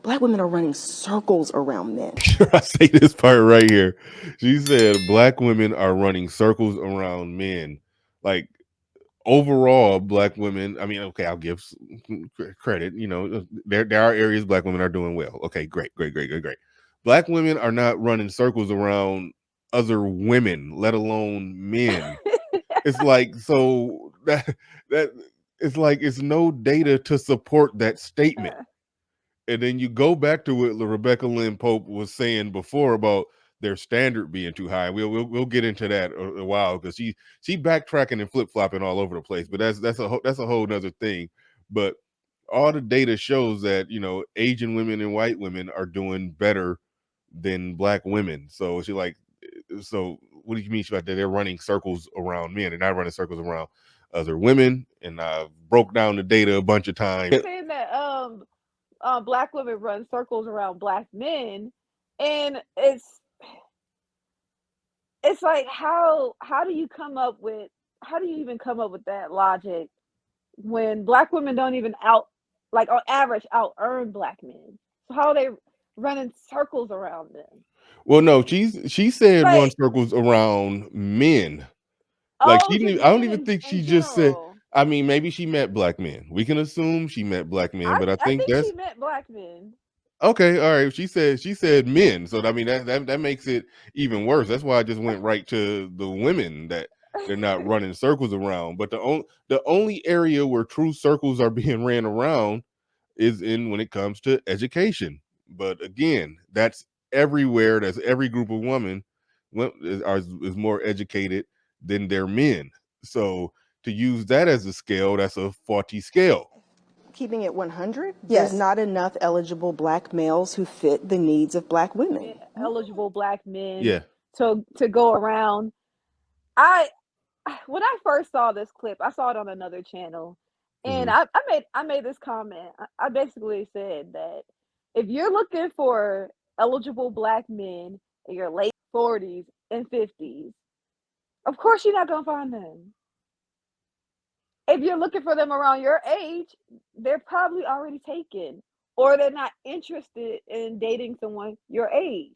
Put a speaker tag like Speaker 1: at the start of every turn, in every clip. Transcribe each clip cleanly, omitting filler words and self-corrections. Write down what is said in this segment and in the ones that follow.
Speaker 1: Black women are running circles around men.
Speaker 2: I say this part right here. She said black women are running circles around men. Like overall, black women. I mean, okay, I'll give credit. You know, there are areas black women are doing well. Okay, great, great, great, great, great. Black women are not running circles around other women, let alone men. It's like so that it's like it's no data to support that statement. And then you go back to what Rebecca Lynn Pope was saying before about their standard being too high. We'll get into that a while because she backtracking and flip flopping all over the place. But that's a whole nother thing. But all the data shows that Asian women and white women are doing better than black women. So she like, so what do you mean about that? They're running circles around men and not running circles around other women. And I broke down the data a bunch of times.
Speaker 3: Saying that black women run circles around black men, and it's like how do you even come up with that logic when black women don't even like on average out earn black men? So how are they running circles around them?
Speaker 2: Well, no, she said run
Speaker 3: Like,
Speaker 2: circles around men. Like
Speaker 3: oh,
Speaker 2: she
Speaker 3: just
Speaker 2: didn't. I don't
Speaker 3: men
Speaker 2: even think
Speaker 3: in
Speaker 2: she just said.
Speaker 3: general.
Speaker 2: I mean, maybe she met black men. We can assume she met black men, but I
Speaker 3: I
Speaker 2: think
Speaker 3: think
Speaker 2: that's
Speaker 3: she meant black men.
Speaker 2: okay. All right, she said men. So I mean that makes it even worse. That's why I just went right to the women that they're not running circles around. But the only area where true circles are being ran around is in when it comes to education. But again, that's everywhere. That's every group of women is more educated than their men. So to use that as a scale, that's a faulty scale.
Speaker 1: Keeping it 100, there's
Speaker 4: Yes.
Speaker 1: not enough eligible black males who fit the needs of black women.
Speaker 3: Eligible black men
Speaker 2: Yeah.
Speaker 3: to go around. I When I first saw this clip, I saw it on another channel, and
Speaker 2: Hmm.
Speaker 3: I made this comment. I basically said that if you're looking for eligible black men in your late 40s and 50s, of course you're not gonna find them. If you're looking for them around your age, they're probably already taken, or they're not interested in dating someone your age.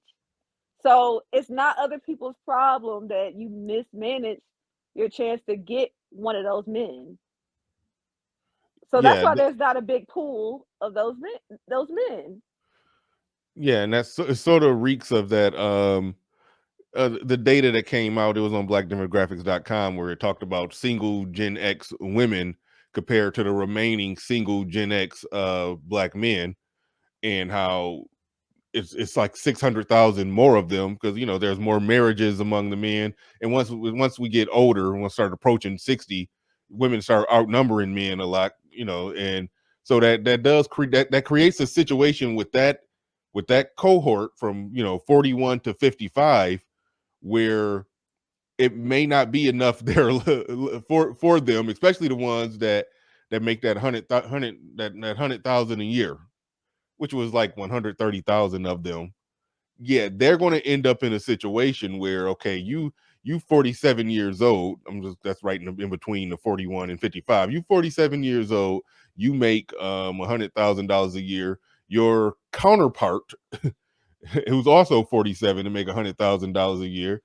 Speaker 3: So it's not other people's problem that you mismanaged your chance to get one of those men. So that's
Speaker 2: Yeah.
Speaker 3: why there's not a big pool of those men. Those men.
Speaker 2: Yeah, and it sort of reeks of that. The data that came out, it was on blackdemographics.com where it talked about single Gen X women compared to the remaining single Gen X black men, and how it's like 600,000 more of them because there's more marriages among the men, and once we get older, once we start approaching 60, women start outnumbering men a lot, and so that does create that creates a situation with that cohort from 41 to 55 where it may not be enough there for them, especially the ones that make that hundred that 100,000 a year, which was like 130,000 of them. Yeah, they're going to end up in a situation where okay, you 47 years old. I'm just that's right in between the 41 and 55. You 47 years old. You make $100,000 a year. Your counterpart, who's also 47 and make $100,000 a year,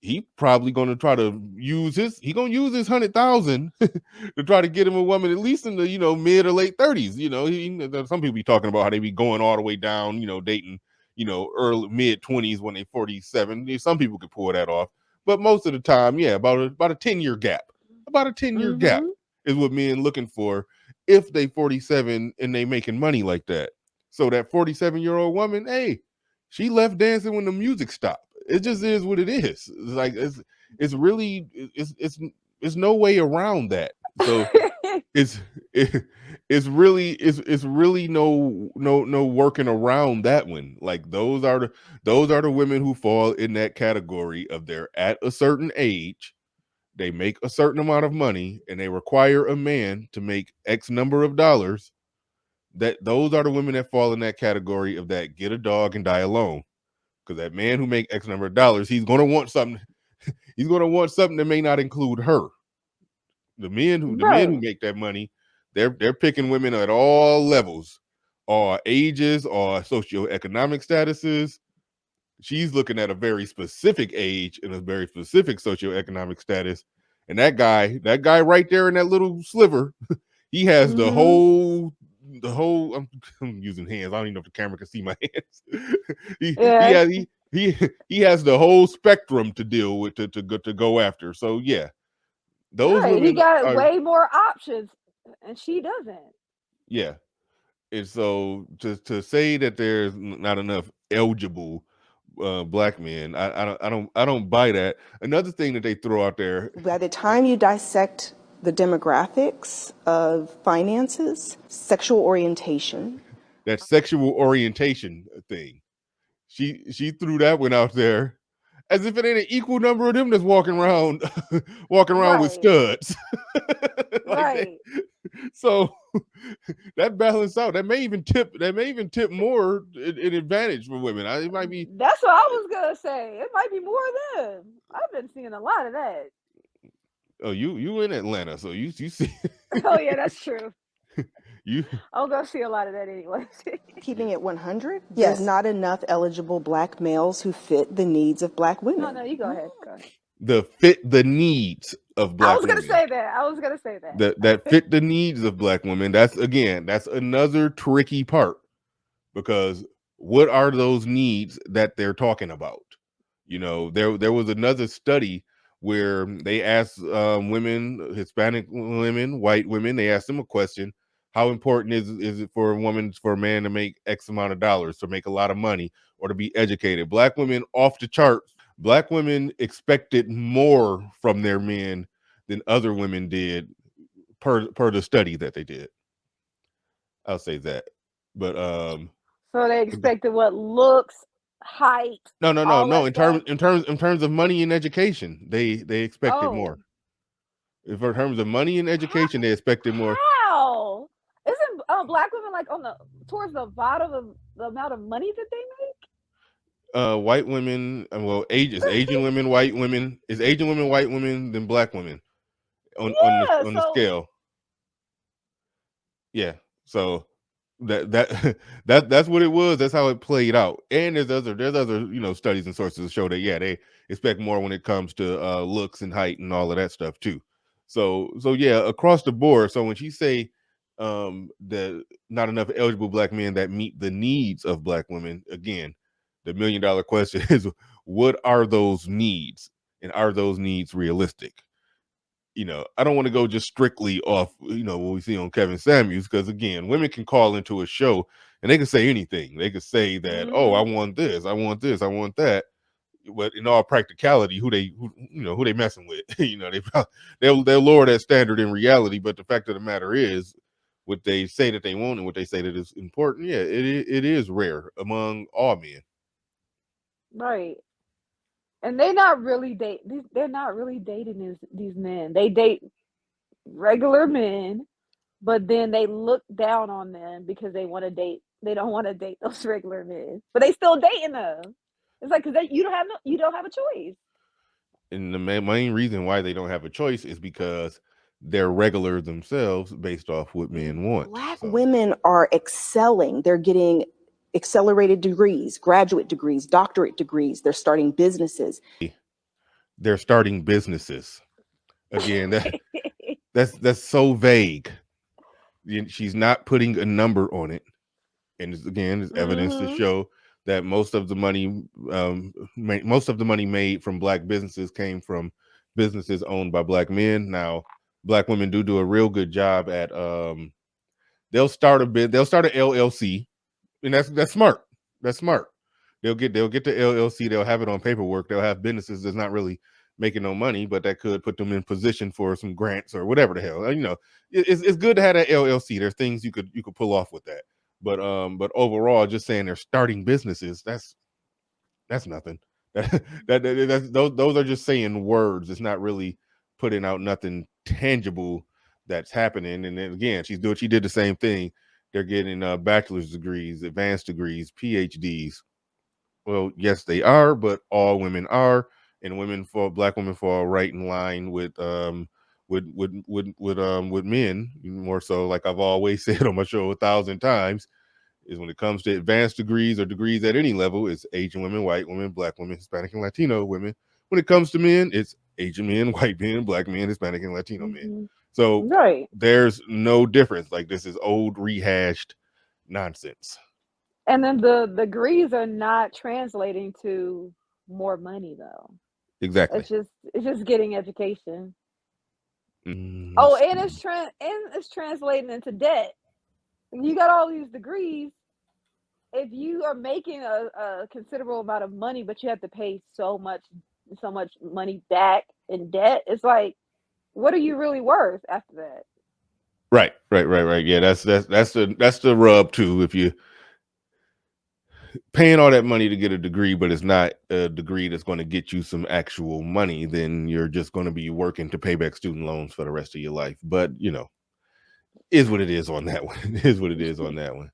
Speaker 2: he probably going to try to use his 100,000 to try to get him a woman at least in the mid or late 30s. Some people be talking about how they be going all the way down, dating early mid 20s when they 47. Some people could pull that off, but most of the time, yeah, about a 10-year gap. About a 10-year gap
Speaker 3: Mm-hmm.
Speaker 2: is what men looking for if they 47 and they making money like that. So that 47-year-old woman, hey, she left dancing when the music stopped. It just is what it is. It's like it's really it's no way around that. So it's it, it's really no working around that one. Like those are the women who fall in that category of they're at a certain age, they make a certain amount of money, and they require a man to make X number of dollars. That those are the women that fall in that category of that get a dog and die alone. Because that man who make X number of dollars, he's going to want something. He's going to want something that may not include her. The men who
Speaker 3: Right.
Speaker 2: make that money, they're picking women at all levels, all ages, all socioeconomic statuses. She's looking at a very specific age and a very specific socioeconomic status. And that guy right there in that little sliver, he has the whole. I'm using hands. I don't even know if the camera can see my hands. he
Speaker 3: Yeah.
Speaker 2: has he has the whole spectrum to deal with to go after. So yeah, those
Speaker 3: Right. He
Speaker 2: women
Speaker 3: got
Speaker 2: are
Speaker 3: way more options, and she doesn't.
Speaker 2: yeah. And so to say that there's not enough eligible black men, I don't buy that. Another thing that they throw out there,
Speaker 1: By the time you dissect the demographics of finances, sexual orientation,
Speaker 2: that sexual orientation thing, she threw that one out there as if it ain't an equal number of them that's walking around with
Speaker 3: Right.
Speaker 2: studs. Like they,
Speaker 3: Right.
Speaker 2: so that balance out. That may even tip more in advantage for women. It might be.
Speaker 3: That's what I was gonna say. It might be more of them. I've been seeing a lot of that.
Speaker 2: Oh, you in Atlanta, so you see
Speaker 3: Oh yeah, that's true.
Speaker 2: you.
Speaker 3: I'm gonna see a lot of that anyway.
Speaker 1: keeping it 100, there's not enough eligible black males who fit the needs of black women.
Speaker 3: No, you go ahead. Go ahead.
Speaker 2: The needs of
Speaker 3: I
Speaker 2: black
Speaker 3: was gonna
Speaker 2: women.
Speaker 3: say that. I was gonna say that.
Speaker 2: That fit the needs of black women. That's another tricky part, because what are those needs that they're talking about? There was another study where they asked women, Hispanic women, white women, they asked them a question: how important is it for a man to make X amount of dollars, to make a lot of money, or to be educated? Black women off the charts. Black women expected more from their men than other women did, per the study that they did. I'll say that. But
Speaker 3: So they expected what looks, height, all
Speaker 2: no.
Speaker 3: that stuff.
Speaker 2: In terms of money and education, they expected more.
Speaker 3: Oh,
Speaker 2: In terms of money and
Speaker 3: how?
Speaker 2: education, they expected more.
Speaker 3: How? Isn't black women like on the towards the bottom of the amount of money that they
Speaker 2: White women, well, Asian women, white women, is Asian women, white women, than black women
Speaker 3: make? Yeah.
Speaker 2: on the
Speaker 3: So
Speaker 2: scale. Yeah. So that's what it was. That's how it played out. And there's other studies and sources that show that they expect more when it comes to looks and height and all of that stuff too. So yeah, across the board. So when she say that not enough eligible black men that meet the needs of black women, again, the $1 million question is, what are those needs, and are those needs realistic? I don't want to go just strictly off, what we see on Kevin Samuels, because again, women can call into a show and they can say anything. They could say that, oh, I want this, I want this, I want that. But in all practicality, who they messing with? They'll lower that standard in reality. But the fact of the matter is, what they say that they want and what they say that is important, yeah, it is rare among all men.
Speaker 3: right. And they're not really They're not really dating these men. They date regular men, but then they look down on them because they want to date. They don't want to date those regular men, but they still dating them. It's like because you don't have a choice.
Speaker 2: And the main reason why they don't have a choice is because they're regular themselves, based off what men want.
Speaker 1: Black
Speaker 2: So
Speaker 1: women are excelling. They're getting accelerated degrees, graduate degrees, doctorate degrees. They're starting businesses.
Speaker 2: they're starting businesses. Again, that's so vague. She's not putting a number on it, and there's evidence to show that most of the money made from black businesses came from businesses owned by black men. Now, black women do a real good job at they'll start an LLC, and that's smart. That's smart. They'll get the LLC. They'll have it on paperwork. They'll have businesses that's not really making no money, but that could put them in position for some grants or whatever the hell. It's good to have that LLC. There's things you could pull off with that. But overall, just saying they're starting businesses, that's nothing. Those are just saying words. It's not really putting out nothing tangible that's happening. And then again, she did the same thing. They're getting bachelor's degrees, advanced degrees, PhDs. Well, yes, they are, but all women are, and black women fall right in line with men, more so. Like I've always said on my show 1,000 times, is when it comes to advanced degrees or degrees at any level, it's Asian women, white women, black women, Hispanic and Latino women. When it comes to men, it's Asian men, white men, black men, Hispanic and Latino men. So
Speaker 3: Right.
Speaker 2: there's no difference. Like, this is old rehashed nonsense.
Speaker 3: And then the degrees are not translating to more money though.
Speaker 2: Exactly.
Speaker 3: It's just getting education.
Speaker 2: Mm,
Speaker 3: Oh, and it's translating into debt. You got all these degrees. If you are making a considerable amount of money, but you have to pay so much money back in debt, it's like, what are you really worth after that?
Speaker 2: right. Yeah, that's the rub too. If you paying all that money to get a degree, but it's not a degree that's going to get you some actual money, then you're just going to be working to pay back student loans for the rest of your life. But is what it is on that one. It is what it is on that one.